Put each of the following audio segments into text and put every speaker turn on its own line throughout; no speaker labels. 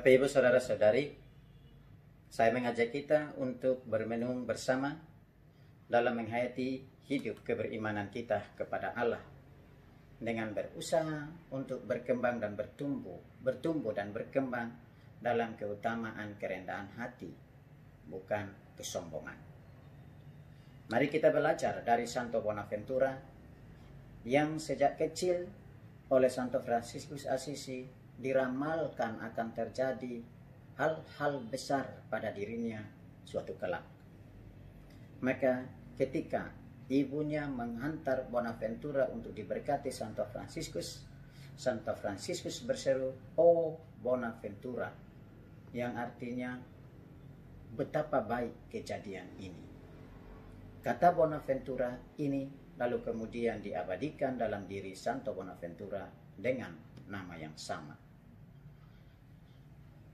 Bapak Ibu Saudara-saudari, saya mengajak kita untuk bermenung bersama dalam menghayati hidup keberimanan kita kepada Allah dengan berusaha untuk berkembang dan bertumbuh dan berkembang dalam keutamaan kerendahan hati, bukan kesombongan. Mari kita belajar dari Santo Bonaventura yang sejak kecil oleh Santo Fransiskus Assisi diramalkan akan terjadi hal-hal besar pada dirinya suatu kelak. Maka ketika ibunya menghantar Bonaventura untuk diberkati Santo Fransiskus berseru, "Oh Bonaventura," yang artinya betapa baik kejadian ini. Kata Bonaventura ini lalu kemudian diabadikan dalam diri Santo Bonaventura dengan nama yang sama.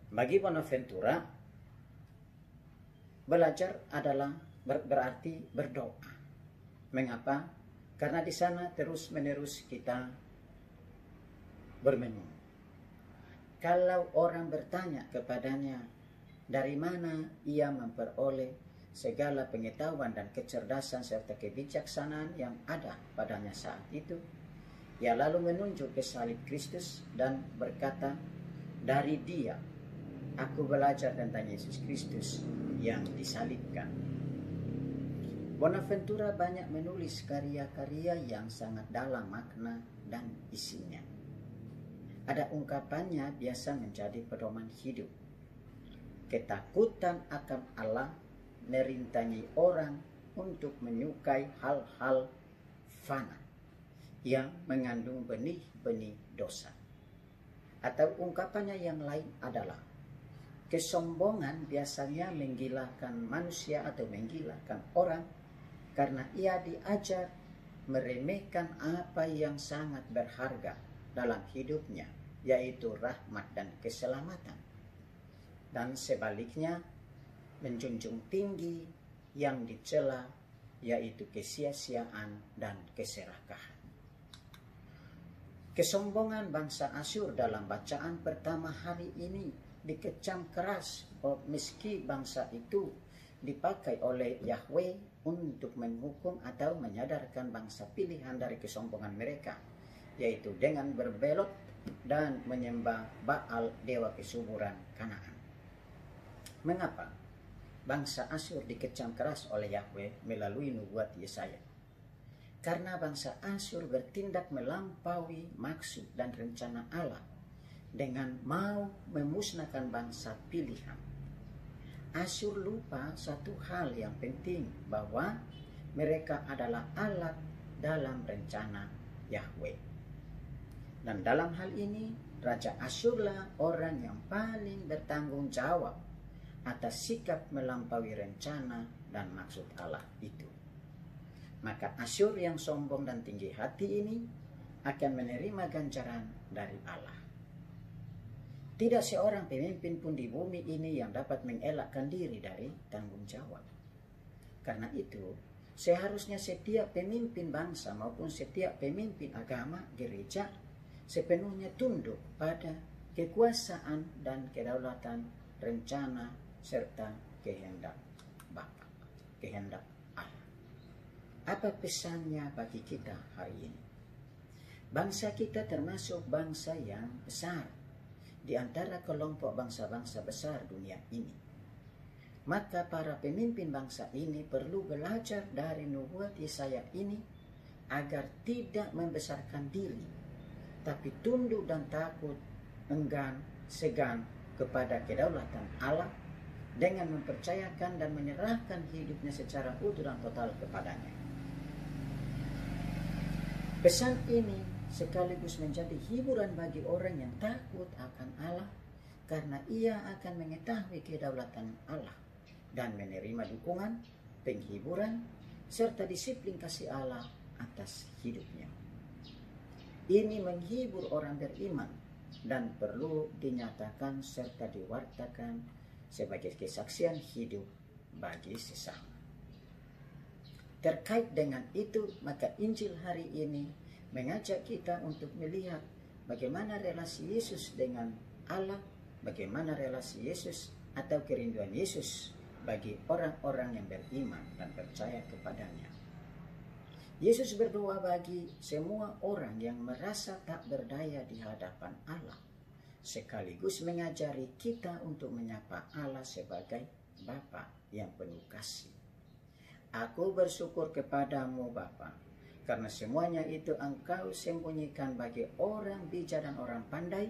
Bagi Bonaventura, belajar adalah berarti berdoa. Mengapa? Karena di sana terus-menerus kita bermenung. Kalau orang bertanya kepadanya dari mana ia memperoleh segala pengetahuan dan kecerdasan serta kebijaksanaan yang ada padanya saat itu, ia lalu menunjuk ke salib Kristus dan berkata, "Dari Dia aku belajar tentang Yesus Kristus yang disalibkan." Bonaventura banyak menulis karya-karya yang sangat dalam makna dan isinya. Ada ungkapannya biasa menjadi pedoman hidup. Ketakutan akan Allah merintangi orang untuk menyukai hal-hal fana yang mengandung benih-benih dosa. Atau ungkapannya yang lain adalah, kesombongan biasanya menggilakan manusia atau menggilakan orang karena ia diajar meremehkan apa yang sangat berharga dalam hidupnya, yaitu rahmat dan keselamatan. Dan sebaliknya, menjunjung tinggi yang dicela, yaitu kesia-siaan dan keserakahan. Kesombongan bangsa Asyur dalam bacaan pertama hari ini dikecam keras meski bangsa itu dipakai oleh Yahweh untuk menghukum atau menyadarkan bangsa pilihan dari kesombongan mereka, yaitu dengan berbelot dan menyembah Baal, dewa kesuburan Kanaan. Mengapa bangsa Asyur dikecam keras oleh Yahweh melalui nubuat Yesaya? Karena bangsa Asyur bertindak melampaui maksud dan rencana Allah dengan mau memusnahkan bangsa pilihan. Asyur lupa satu hal yang penting, bahwa mereka adalah alat dalam rencana Yahweh. Dan dalam hal ini, Raja Asyurlah orang yang paling bertanggung jawab atas sikap melampaui rencana dan maksud Allah itu. Maka Asyur yang sombong dan tinggi hati ini akan menerima ganjaran dari Allah. Tidak seorang pemimpin pun di bumi ini yang dapat mengelakkan diri dari tanggung jawab. Karena itu, seharusnya setiap pemimpin bangsa maupun setiap pemimpin agama gereja sepenuhnya tunduk pada kekuasaan dan kedaulatan rencana serta kehendak Bapa, kehendak Allah. Apa pesannya bagi kita hari ini? Bangsa kita termasuk bangsa yang besar di antara kelompok bangsa-bangsa besar dunia ini. Maka para pemimpin bangsa ini perlu belajar dari nubuat Yesaya ini agar tidak membesarkan diri, tapi tunduk dan takut, enggan, segan kepada kedaulatan Allah dengan mempercayakan dan menyerahkan hidupnya secara utuh dan total kepadanya. Pesan ini sekaligus menjadi hiburan bagi orang yang takut akan Allah, karena ia akan mengetahui kedaulatan Allah dan menerima dukungan, penghiburan, serta disiplin kasih Allah atas hidupnya. Ini menghibur orang beriman dan perlu dinyatakan serta diwartakan sebagai kesaksian hidup bagi sesama. Terkait dengan itu, maka Injil hari ini mengajak kita untuk melihat bagaimana relasi Yesus dengan Allah bagaimana relasi Yesus atau kerinduan Yesus bagi orang-orang yang beriman dan percaya kepadanya. Yesus berdoa bagi semua orang yang merasa tak berdaya di hadapan Allah, sekaligus mengajari kita untuk menyapa Allah sebagai Bapa yang penuh kasih. Aku bersyukur kepadamu Bapa, karena semuanya itu Engkau sembunyikan bagi orang bijak dan orang pandai,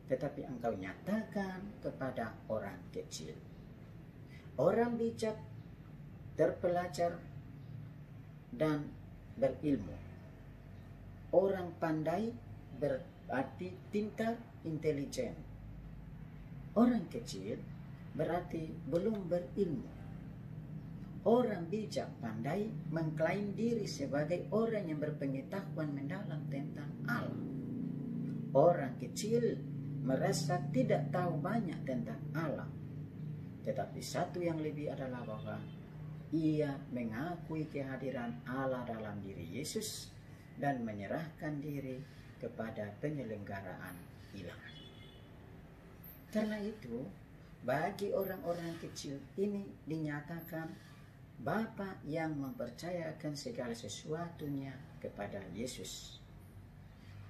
tetapi Engkau nyatakan kepada orang kecil. Orang bijak, terpelajar, dan berilmu. Orang pandai berarti pintar, intelijen. Orang kecil berarti belum berilmu. Orang bijak pandai mengklaim diri sebagai orang yang berpengetahuan mendalam tentang Allah. Orang kecil merasa tidak tahu banyak tentang Allah. Tetapi satu yang lebih adalah bahwa ia mengakui kehadiran Allah dalam diri Yesus dan menyerahkan diri kepada penyelenggaraan ilahi. Karena itu, bagi orang-orang kecil ini dinyatakan Bapa yang mempercayakan segala sesuatunya kepada Yesus.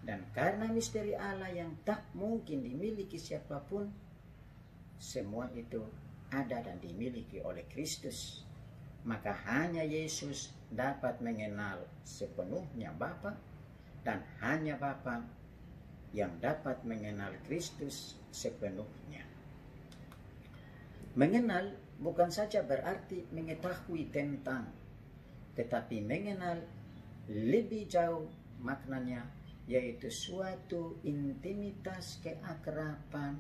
Dan karena misteri Allah yang tak mungkin dimiliki siapapun, semua itu ada dan dimiliki oleh Kristus. Maka hanya Yesus dapat mengenal sepenuhnya Bapa, dan hanya Bapa yang dapat mengenal Kristus sepenuhnya. Mengenal bukan saja berarti mengetahui tentang, tetapi mengenal lebih jauh maknanya, yaitu suatu intimitas keakraban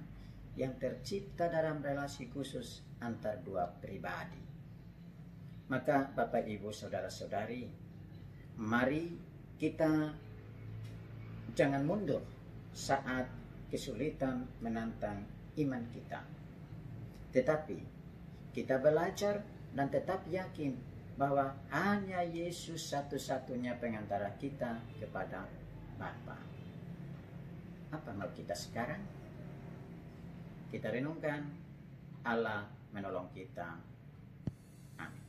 yang tercipta dalam relasi khusus antar dua pribadi. Maka Bapak Ibu Saudara-saudari, mari kita jangan mundur saat kesulitan menantang iman kita. Tetapi kita belajar dan tetap yakin bahwa hanya Yesus satu-satunya pengantara kita kepada Bapa. Apa mau kita sekarang? Kita renungkan, Allah menolong kita. Amin.